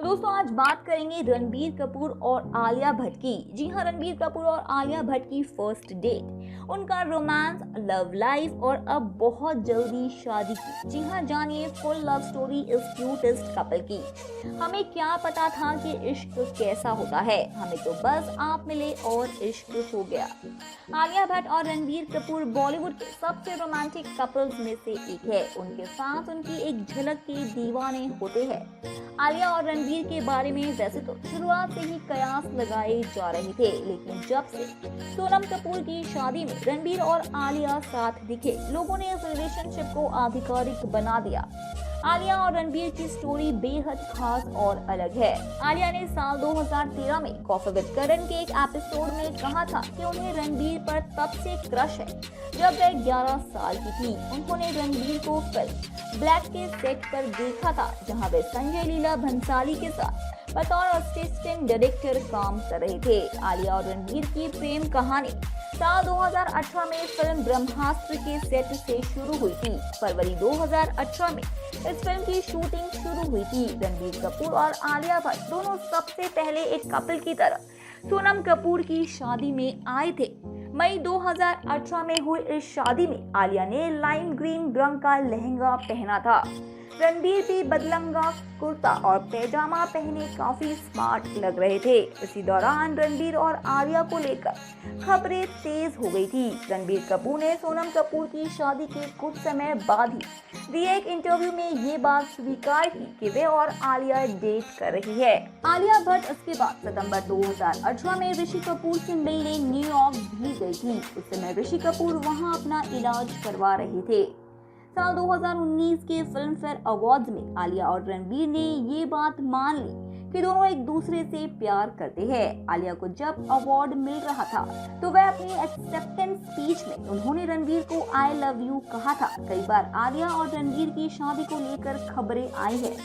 दोस्तों आज बात करेंगे रणबीर कपूर और आलिया भट्ट की। जी हाँ, रणबीर कपूर और आलिया भट्ट की फर्स्ट डेट, उनका रोमांस, लव लाइफ और अब बहुत जल्दी शादी की। जी हाँ, जानिए फुल लव स्टोरी इस क्यूटेस्ट कपल की। हमें क्या पता था कि इश्क कैसा होता है, हमें तो बस आप मिले और इश्क हो गया। आलिया भट्ट और रणबीर कपूर बॉलीवुड के सबसे रोमांटिक कपल्स में से एक है। उनके साथ उनकी एक झलक के दीवाने होते हैं। आलिया और रणबीर के बारे में वैसे तो शुरुआत से ही कयास लगाए जा रहे थे, लेकिन जब से सोनम कपूर की शादी में रणबीर और आलिया साथ दिखे, लोगों ने इस रिलेशनशिप को आधिकारिक बना दिया। आलिया और रणबीर की स्टोरी बेहद खास और अलग है। आलिया ने साल 2013 में कॉफी विद करण के एक एपिसोड में कहा था कि उन्हें रणबीर पर तब से क्रश है जब वह 11 साल की थी। उन्होंने रणबीर को फिल्म ब्लैक के सेट पर देखा था, जहां वे संजय लीला भंसाली के साथ बतौर असिस्टेंट डायरेक्टर काम कर रहे थे। आलिया और रणबीर की प्रेम कहानी साल 2018 में फिल्म ब्रह्मास्त्र के सेट से शुरू हुई थी। फरवरी 2018 में इस फिल्म की शूटिंग शुरू हुई थी। रणबीर कपूर और आलिया भट्ट दोनों सबसे पहले एक कपल की तरह सोनम कपूर की शादी में आए थे। मई 2018 में हुई इस शादी में आलिया ने लाइम ग्रीन रंग का लहंगा पहना था। रणबीर भी बदलंगा कुर्ता और पैजामा पहने काफी स्मार्ट लग रहे थे। इसी दौरान रणबीर और आलिया को लेकर खबरें तेज हो गई थी। रणबीर कपूर ने सोनम कपूर की शादी के कुछ समय बाद ही दिए एक इंटरव्यू में ये बात स्वीकार की कि वे और आलिया डेट कर रही है। आलिया भट्ट इसके बाद सितंबर 2018 में ऋषि कपूर से मिलने न्यूयॉर्क भी गई थी। उस समय ऋषि कपूर वहां अपना इलाज करवा रहे थे। साल 2019 के फिल्म फेयर अवार्ड्स में आलिया और रणबीर ने ये बात मान ली कि दोनों एक दूसरे से प्यार करते हैं। आलिया को जब अवार्ड मिल रहा था तो वह अपनी एक्सेप्टेंस स्पीच में उन्होंने रणबीर को आई लव यू कहा था। कई बार आलिया और रणबीर की शादी को लेकर खबरें आई है।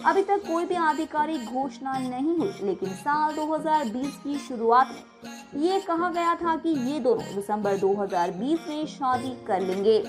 अभी तक कोई भी आधिकारिक घोषणा नहीं हुई, लेकिन साल 2020 की शुरुआत में ये कहा गया था कि ये दोनों दिसंबर 2020 में शादी कर लेंगे।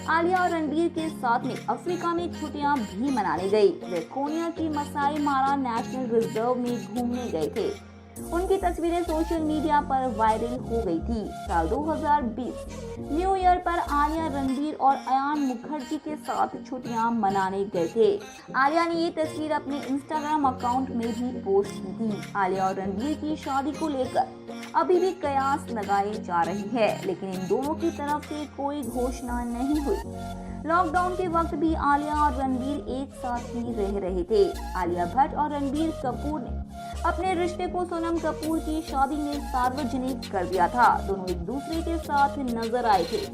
आलिया और रणबीर के साथ में अफ्रीका में छुट्टियां भी मनाने गई। वे कोनिया की मसाई मारा नेशनल रिजर्व में घूमने गए थे। उनकी तस्वीरें सोशल मीडिया पर वायरल हो गई थी। साल 2020 न्यू ईयर पर आलिया रणबीर और अयान मुखर्जी के साथ छुट्टियां मनाने गए थे। आलिया ने ये तस्वीर अपने इंस्टाग्राम अकाउंट में भी पोस्ट की थी। आलिया और रणबीर की शादी को लेकर अभी भी कयास लगाई जा रही है, लेकिन इन दोनों की तरफ से कोई घोषणा नहीं हुई। लॉकडाउन के वक्त भी आलिया और रणबीर एक साथ ही रह रहे थे। आलिया भट्ट और रणबीर कपूर ने अपने रिश्ते को सोनम कपूर की शादी में सार्वजनिक कर दिया था। दोनों एक दूसरे के साथ नजर आए थे।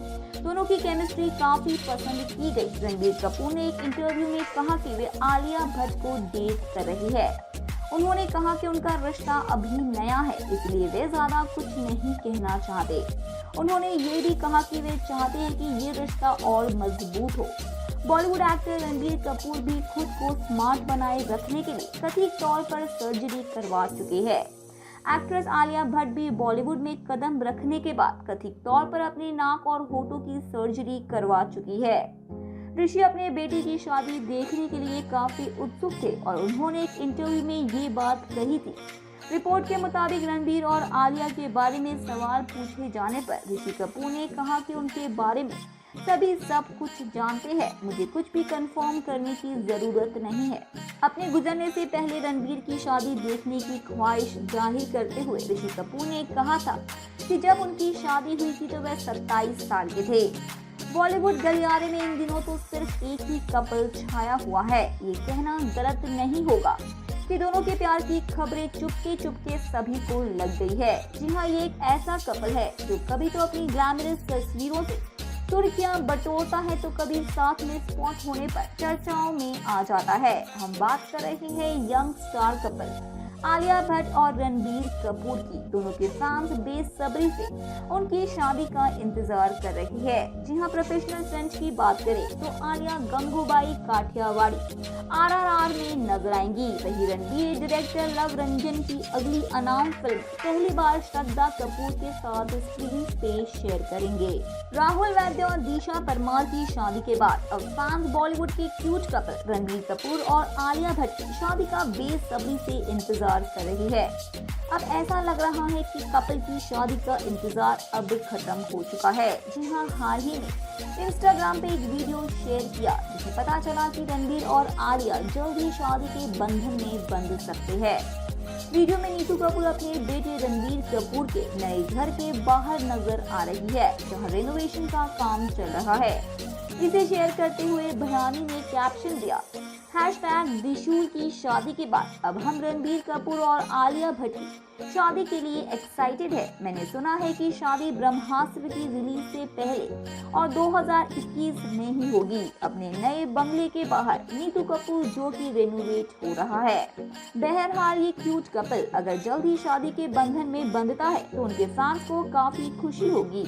दोनों की केमिस्ट्री काफी पसंद की गई। रणबीर कपूर ने एक इंटरव्यू में कहा कि वे आलिया भट्ट को डेट कर रही है। उन्होंने कहा कि उनका रिश्ता अभी नया है, इसलिए वे ज्यादा कुछ नहीं कहना चाहते। उन्होंने ये भी कहा कि वे चाहते हैं कि ये रिश्ता और मजबूत हो। बॉलीवुड एक्टर रणबीर कपूर भी खुद को स्मार्ट बनाए रखने के लिए कथित तौर पर सर्जरी करवा चुके हैं। एक्ट्रेस आलिया भट्ट भी बॉलीवुड में कदम रखने के बाद कथित तौर पर अपने नाक और होठों की सर्जरी करवा चुकी है। ऋषि अपने बेटे की शादी देखने के लिए काफी उत्सुक थे और उन्होंने एक इंटरव्यू में ये बात कही थी। रिपोर्ट के मुताबिक रणबीर और आलिया के बारे में सवाल पूछे जाने पर ऋषि कपूर ने कहा कि उनके बारे में सभी सब कुछ जानते हैं, मुझे कुछ भी कंफर्म करने की जरूरत नहीं है। अपने गुजरने से पहले रणबीर की शादी देखने की ख्वाहिश जाहिर करते हुए ऋषि कपूर ने कहा था कि जब उनकी शादी हुई थी तो वह 27 साल के थे। बॉलीवुड गलियारे में इन दिनों तो सिर्फ एक ही कपल छाया हुआ है। ये कहना गलत नहीं होगा कि दोनों के प्यार की खबरें चुपके चुपके सभी को लग गई है। जी हाँ, ये एक ऐसा कपल है जो कभी तो अपनी ग्लैमरस तस्वीरों से सुर्खियां बटोरता है तो कभी साथ में स्पॉट होने पर चर्चाओं में आ जाता है। हम बात कर रहे हैं young star couple Alia Bhatt और रणबीर कपूर की दोनों के फैंस बेसब्री से उनकी शादी का इंतजार कर रही है। जी हाँ, प्रोफेशनल फ्रेंड्स की बात करें तो आलिया गंगूबाई काठियावाड़ी RRR में नजर आएंगी। वही रणबीर डायरेक्टर लव रंजन की अगली अनाउंस फिल्म पहली बार श्रद्धा कपूर के साथ स्क्रीन पे शेयर करेंगे। राहुल वैद्य और दिशा परमार की शादी के बाद अब फैंस बॉलीवुड के क्यूट कपल रणबीर कपूर और आलिया भट्ट की शादी का बेसब्री से इंतजार कर रही है। अब ऐसा लग रहा है कि कपल की शादी का इंतजार अब खत्म हो चुका है। जी हाँ, हाल ही में इंस्टाग्राम पे एक वीडियो शेयर किया जिसमें पता चला कि रणबीर और आलिया जल्द ही शादी के बंधन में बंध सकते हैं। वीडियो में नीतू कपूर अपने बेटे रणबीर कपूर के नए घर के बाहर नजर आ रही है, जहां रेनोवेशन का काम चल रहा है। इसे शेयर करते हुए भयानी ने कैप्शन दिया, #दिशूल की शादी के बाद अब हम रणबीर कपूर और आलिया भट्ट की शादी के लिए एक्साइटेड है। मैंने सुना है कि शादी ब्रह्मास्त्र की रिलीज से पहले और 2021 में ही होगी। अपने नए बंगले के बाहर नीतू कपूर जो कि रेनोवेट हो रहा है। बहरहाल ये क्यूट कपल अगर जल्द ही शादी के बंधन में बंधता है तो उनके फैंस को काफी खुशी होगी।